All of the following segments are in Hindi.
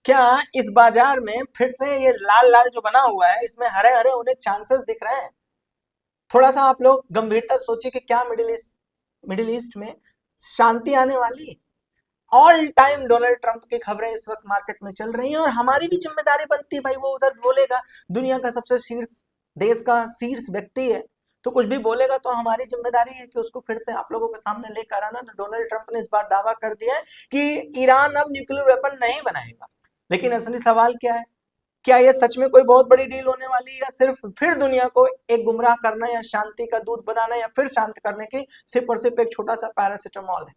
क्या इस बाजार में फिर से ये लाल लाल जो बना हुआ है इसमें हरे हरे होने के चांसेस दिख रहे हैं? थोड़ा सा आप लोग गंभीरता से सोचिए कि क्या मिडिल ईस्ट में शांति आने वाली? ऑल टाइम डोनाल्ड ट्रंप की खबरें इस वक्त मार्केट में चल रही हैं और हमारी भी जिम्मेदारी बनती है भाई, वो उधर बोलेगा, दुनिया का सबसे शीर्ष देश का शीर्ष व्यक्ति है, तो कुछ भी बोलेगा तो हमारी जिम्मेदारी है कि उसको फिर से आप लोगों के सामने लेकर आना। तो डोनाल्ड ट्रंप ने इस बार दावा कर दिया है कि ईरान अब न्यूक्लियर वेपन नहीं बनाएगा। लेकिन असली सवाल क्या है? क्या ये सच में कोई बहुत बड़ी डील होने वाली है, या सिर्फ फिर दुनिया को एक गुमराह करना या शांति का दूत बनाना या फिर शांत करने की सिर्फ और सिर्फ एक छोटा सा पैरासिटामोल है?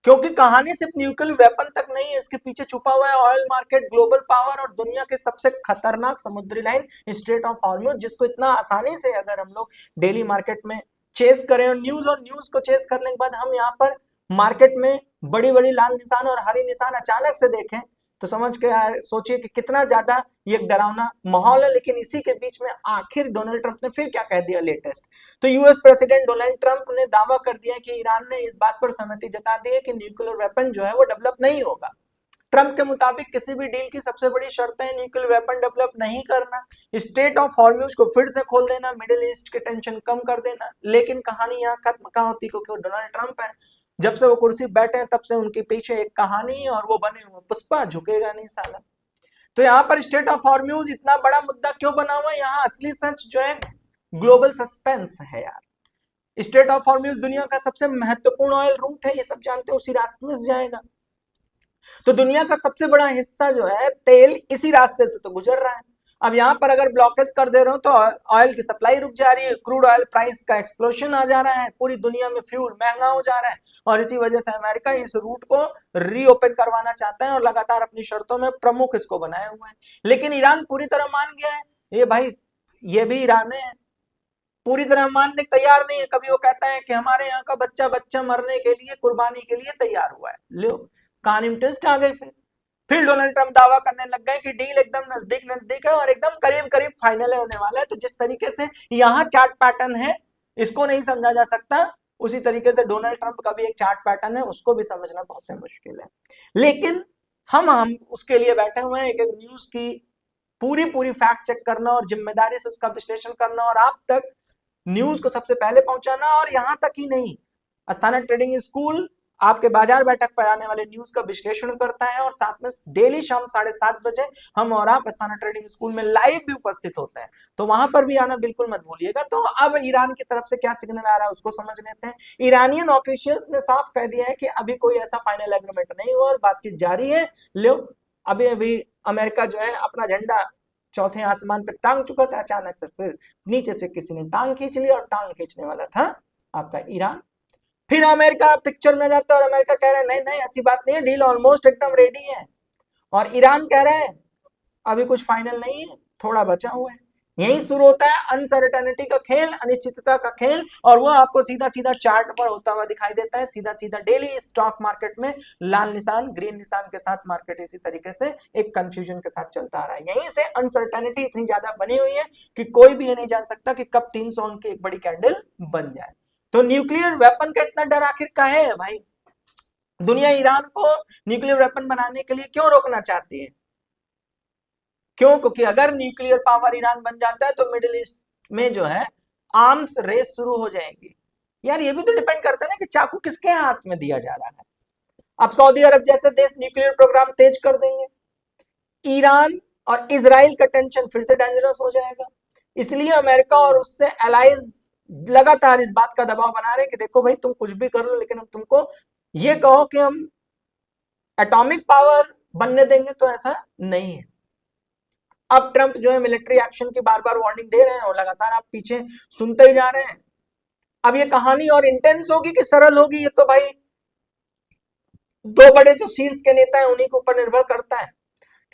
क्योंकि कहानी सिर्फ न्यूक्लियर वेपन तक नहीं है, इसके पीछे छुपा हुआ है ऑयल मार्केट, ग्लोबल पावर और दुनिया के सबसे खतरनाक समुद्री लाइन स्ट्रेट ऑफ हॉर्मुज, जिसको इतना आसानी से अगर हम लोग डेली मार्केट में चेस करें और न्यूज को चेस करने के बाद हम यहाँ पर मार्केट में बड़ी बड़ी लाल निशान और हरी निशान अचानक से देखें, तो समझ के सोचिए कि कितना ज्यादा ये डरावना माहौल है। लेकिन इसी के बीच में आखिर डोनाल्ड ट्रंप ने फिर क्या कह दिया लेटेस्ट? तो यूएस प्रेसिडेंट डोनाल्ड ट्रंप ने दावा कर दिया कि ईरान ने इस बात पर सहमति जता दी है कि न्यूक्लियर वेपन जो है वो डेवलप नहीं होगा। ट्रंप के मुताबिक किसी भी डील की सबसे बड़ी शर्त है न्यूक्लियर वेपन डेवलप नहीं करना, स्टेट ऑफ हॉर्मुज को फिर से खोल देना, मिडिल ईस्ट की टेंशन कम कर देना। लेकिन कहानी यहाँ खत्म कहाँ होती, क्योंकि डोनाल्ड ट्रंप है, जब से वो कुर्सी बैठे हैं तब से उनके पीछे एक कहानी और वो बने हुए पुष्पा, झुकेगा नहीं साला। तो यहाँ पर स्टेट ऑफ हॉर्म्यूज इतना बड़ा मुद्दा क्यों बना हुआ है? यहाँ असली सच जो है ग्लोबल सस्पेंस है यार। स्टेट ऑफ हॉर्म्यूज दुनिया का सबसे महत्वपूर्ण ऑयल रूट है, ये सब जानते हैं, उसी रास्ते से जाएगा। तो दुनिया का सबसे बड़ा हिस्सा जो है तेल इसी रास्ते से तो गुजर रहा है। अब यहाँ पर अगर ब्लॉकेज कर दे रहे हो तो ऑयल की सप्लाई रुक जा रही है, क्रूड ऑयल प्राइस का एक्सप्लोशन आ जा रहा है, पूरी दुनिया में फ्यूल महंगा हो जा रहा है और इसी वजह से अमेरिका इस रूट को रीओपन करवाना चाहता है और लगातार अपनी शर्तों में प्रमुख इसको बनाए हुए हैं। लेकिन ईरान पूरी तरह मान गया है, ये भाई ये भी ईरान है, पूरी तरह मानने तैयार नहीं है। कभी वो कहता है कि हमारे यहाँ का बच्चा बच्चा मरने के लिए, कुर्बानी के लिए तैयार हुआ है। लो कहानी में ट्विस्ट आ गई। फिर डोनाल्ड ट्रंप दावा करने लग गए कि डील एकदम नजदीक नजदीक है और एकदम करीब करीब फाइनल होने वाला है। तो जिस तरीके से यहाँ चार्ट पैटर्न है इसको नहीं समझा जा सकता, उसी तरीके से डोनाल्ड ट्रंप का भी एक चार्ट पैटर्न है, उसको भी समझना बहुत मुश्किल है। लेकिन हम उसके लिए बैठे हुए हैं, एक एक न्यूज की पूरी पूरी फैक्ट चेक करना और जिम्मेदारी से उसका विश्लेषण करना और आप तक न्यूज को सबसे पहले पहुंचाना। और यहां तक ही नहीं, अस्थाना ट्रेडिंग स्कूल आपके बाजार बैठक पर आने वाले न्यूज का विश्लेषण करता है और साथ में डेली शाम 7:30 बजे हम और आप अस्थाना ट्रेडिंग स्कूल में लाइव भी उपस्थित होते हैं, तो वहां पर भी आना बिल्कुल मत भूलिएगा। तो अब ईरान की तरफ से क्या सिग्नल आ रहा है उसको समझ लेते हैं। ईरानियन ऑफिशियल्स ने साफ कह दिया है कि अभी कोई ऐसा फाइनल एग्रीमेंट नहीं हुआ और बातचीत जारी है। लो अभी अभी अमेरिका जो है अपना झंडा चौथे आसमान पे टांग चुका था, अचानक से फिर नीचे से किसी ने टांग खींच ली और टांग खींचने वाला था आपका ईरान। फिर अमेरिका पिक्चर में जाता है और अमेरिका कह रहा है नहीं नहीं ऐसी बात नहीं है, डील ऑलमोस्ट एकदम रेडी है। और ईरान कह रहा है अभी कुछ फाइनल नहीं है, थोड़ा बचा हुआ है। यही शुरू होता है अनसर्टेनिटी का खेल, अनिश्चितता का खेल, और वो आपको सीधा सीधा चार्ट पर होता हुआ दिखाई देता है। सीधा सीधा डेली स्टॉक मार्केट में लाल निशान ग्रीन निशान के साथ मार्केट इसी तरीके से एक कंफ्यूजन के साथ चलता आ रहा है। यहीं से अनसर्टेनिटी इतनी ज्यादा बनी हुई है कि कोई भी ये नहीं जान सकता कि कब 300 अंक की एक बड़ी कैंडल बन जाए। तो न्यूक्लियर वेपन का इतना डर आखिर काहे है भाई? दुनिया ईरान को न्यूक्लियर वेपन बनाने के लिए क्यों रोकना चाहती है? क्यों? क्योंकि अगर न्यूक्लियर पावर ईरान बन जाता है तो मिडिल ईस्ट में जो है आर्म्स रेस शुरू हो जाएगी। यार ये भी तो डिपेंड करता है ना कि चाकू किसके हाथ में दिया जा रहा है। अब सऊदी अरब जैसे देश न्यूक्लियर प्रोग्राम तेज कर देंगे, ईरान और इजराइल का टेंशन फिर से डेंजरस हो जाएगा। इसलिए अमेरिका और उससे एलाइज लगातार इस बात का दबाव बना रहे हैं कि देखो भाई तुम कुछ भी कर लो लेकिन हम तुमको ये कहो कि हम एटॉमिक पावर बनने देंगे, तो ऐसा नहीं है। अब ट्रंप जो है मिलिट्री एक्शन की बार बार वार्निंग दे रहे हैं और लगातार आप पीछे सुनते ही जा रहे हैं। अब ये कहानी और इंटेंस होगी कि सरल होगी, ये तो भाई दो बड़े जो शीर्ष के नेता हैं उन्हीं के ऊपर निर्भर करता है।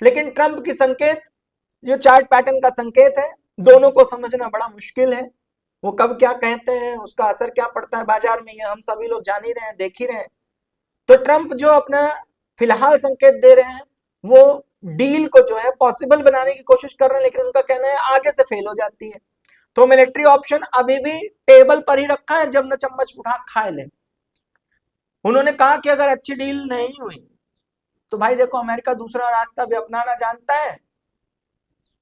लेकिन ट्रंप की संकेत जो चार्ट पैटर्न का संकेत है, दोनों को समझना बड़ा मुश्किल है। वो कब क्या कहते हैं, उसका असर क्या पड़ता है बाजार में, ये हम सभी लोग जान ही रहे हैं, देख ही रहे हैं। तो ट्रंप जो अपना फिलहाल संकेत दे रहे हैं वो डील को जो है पॉसिबल बनाने की कोशिश कर रहे हैं, लेकिन उनका कहना है आगे से फेल हो जाती है। तो मिलिट्री ऑप्शन अभी भी टेबल पर ही रखा है, जब न चम्मच उठा खा ले। उन्होंने कहा कि अगर अच्छी डील नहीं हुई तो भाई देखो अमेरिका दूसरा रास्ता भी अपनाना जानता है,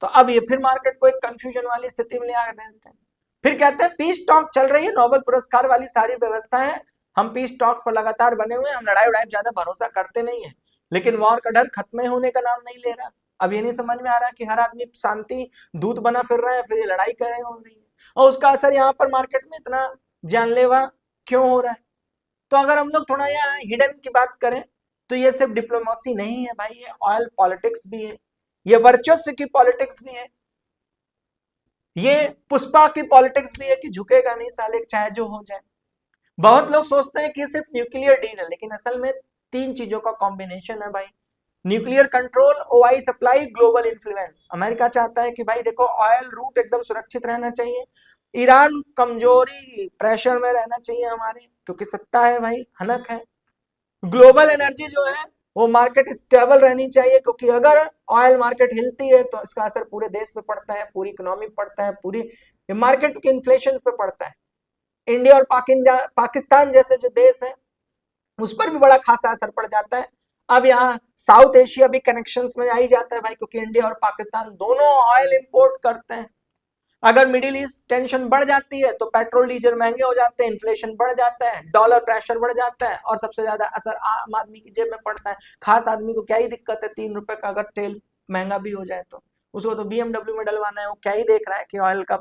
तो अब ये फिर मार्केट को एक कंफ्यूजन वाली स्थिति में ले आ देते हैं। फिर कहते हैं पीस टॉक चल रही है, नोबेल पुरस्कार वाली सारी व्यवस्था है, हम पीस टॉक्स पर लगातार बने हुए हैं, हम लड़ाई उड़ाई ज्यादा भरोसा करते नहीं है, लेकिन वॉर का डर खत्म होने का नाम नहीं ले रहा। अब ये नहीं समझ में आ रहा कि हर आदमी शांति दूत बना फिर रहा है, फिर ये लड़ाई कर रहे हो रही है, और उसका असर यहाँ पर मार्केट में इतना जानलेवा क्यों हो रहा है। तो अगर हम लोग थोड़ा यहाँ हिडन की बात करें तो ये सिर्फ डिप्लोमेसी नहीं है भाई, ये ऑयल पॉलिटिक्स भी है, ये वर्चस्व की पॉलिटिक्स भी है, ये पुष्पा की पॉलिटिक्स भी है कि झुकेगा नहीं साले चाहे जो हो जाए। बहुत लोग सोचते हैं कि सिर्फ न्यूक्लियर डील है, लेकिन असल में तीन चीजों का कॉम्बिनेशन है भाई। Nuclear control, OI supply, global influence. America चाहता है कि भाई देखो ऑयल रूट एकदम सुरक्षित रहना चाहिए, ईरान कमजोरी प्रेशर में रहना चाहिए हमारे, क्योंकि सत्ता है भाई, हनक है। ग्लोबल एनर्जी जो है वो मार्केट स्टेबल रहनी चाहिए, क्योंकि अगर ऑयल मार्केट हिलती है तो इसका असर पूरे देश पे पड़ता है, पूरी इकोनॉमी पे पड़ता है, पूरी मार्केट के इन्फ्लेशन पे पड़ता है। इंडिया और पाकिस्तान जैसे जो देश है उस पर भी बड़ा खासा असर पड़ जाता है। अब यहाँ साउथ एशिया भी कनेक्शंस में आ ही जाता है भाई, क्योंकि इंडिया और पाकिस्तान दोनों ऑयल इंपोर्ट करते हैं। अगर मिडिल ईस्ट टेंशन बढ़ जाती है तो पेट्रोल डीजल महंगे हो जाते हैं, इन्फ्लेशन बढ़ जाता है, डॉलर प्रेशर बढ़ जाता है, और सबसे ज्यादा असर आम आदमी की जेब में पड़ता है। खास आदमी को क्या ही दिक्कत है, 3 रुपए का अगर तेल महंगा भी हो जाए तो उसको तो बीएमडब्ल्यू में डलवाना है, वो क्या ही देख रहा है कि ऑयल का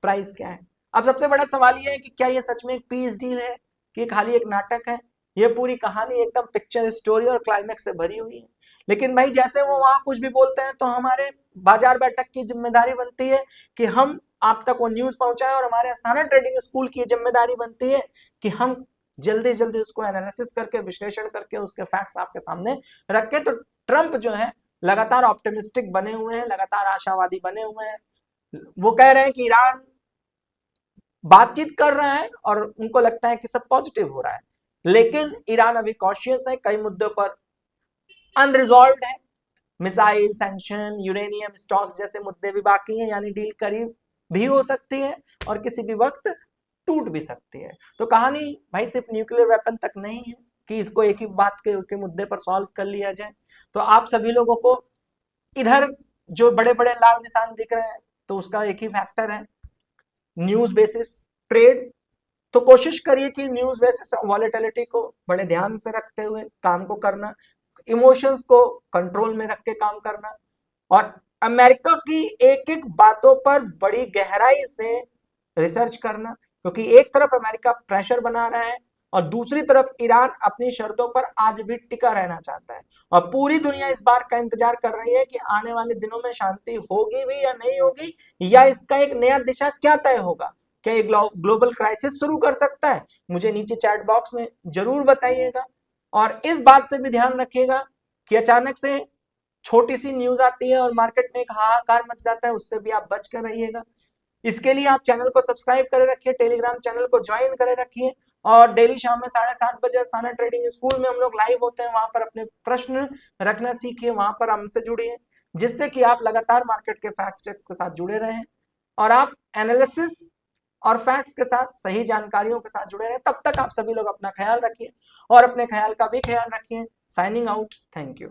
प्राइस क्या है। अब सबसे बड़ा सवाल ये है कि क्या ये सच में एक पीस डील है कि खाली एक नाटक है। ये पूरी कहानी एकदम पिक्चर स्टोरी और क्लाइमेक्स से भरी हुई है, लेकिन भाई जैसे वो वहां कुछ भी बोलते हैं तो हमारे बाजार बैठक की जिम्मेदारी बनती है कि हम आप तक वो न्यूज पहुंचाएं, और हमारे स्थाना ट्रेडिंग स्कूल की जिम्मेदारी बनती है कि हम जल्दी जल्दी उसको एनालिसिस करके विश्लेषण करके उसके फैक्ट्स आपके सामने रखें। तो ट्रंप जो है लगातार ऑप्टिमिस्टिक बने हुए हैं, लगातार आशावादी बने हुए हैं। वो कह रहे हैं कि ईरान बातचीत कर रहा है और उनको लगता है कि सब पॉजिटिव हो रहा है, लेकिन ईरान अभी कॉशियस है, कई मुद्दों पर अनरिजॉल्व है, मिसाइल सैंक्शन, यूरेनियम स्टॉक्स जैसे मुद्दे भी बाकी हैं, यानी डील करीब भी हो सकती है और किसी भी वक्त टूट भी सकती है। तो कहानी भाई सिर्फ न्यूक्लियर वेपन तक नहीं है कि इसको एक ही बात के मुद्दे पर सॉल्व कर लिया जाए। तो आप सभी लोगों को इधर जो बड़े बड़े लाल निशान दिख रहे हैं तो उसका एक ही फैक्टर है, न्यूज बेसिस ट्रेड। तो कोशिश करिए कि न्यूज बेसिस वॉलेटिलिटी को बड़े ध्यान से रखते हुए काम को करना, इमोशंस को कंट्रोल में रख के काम करना, और अमेरिका की एक एक बातों पर बड़ी गहराई से रिसर्च करना, क्योंकि एक तरफ अमेरिका प्रेशर बना रहा है और दूसरी तरफ ईरान अपनी शर्तों पर आज भी टिका रहना चाहता है, और पूरी दुनिया इस बार का इंतजार कर रही है कि आने वाले दिनों में शांति होगी भी या नहीं होगी, या इसका एक नया दिशा क्या तय होगा। क्या ये ग्लोबल क्राइसिस शुरू कर सकता है? मुझे नीचे चैट बॉक्स में जरूर बताइएगा, और इस बात से भी ध्यान रखिएगा कि अचानक से छोटी सी न्यूज आती है और मार्केट में एक हाहाकार मच जाता है, उससे भी आप बच कर रहिएगा। इसके लिए आप चैनल को सब्सक्राइब करे रखिए, टेलीग्राम चैनल को ज्वाइन करे रखिए, और डेली शाम में 7:30 बजे स्थाना ट्रेडिंग स्कूल में हम लोग लाइव होते हैं, वहां पर अपने प्रश्न रखना सीखिए, वहां पर हमसे जुड़िए, जिससे कि आप लगातार मार्केट के फैक्ट चेक्स के साथ जुड़े रहें और आप एनालिसिस और फैक्ट्स के साथ सही जानकारियों के साथ जुड़े रहें। तब तक आप सभी लोग अपना ख्याल रखिए और अपने ख्याल का भी ख्याल रखिए। Signing out, thank you.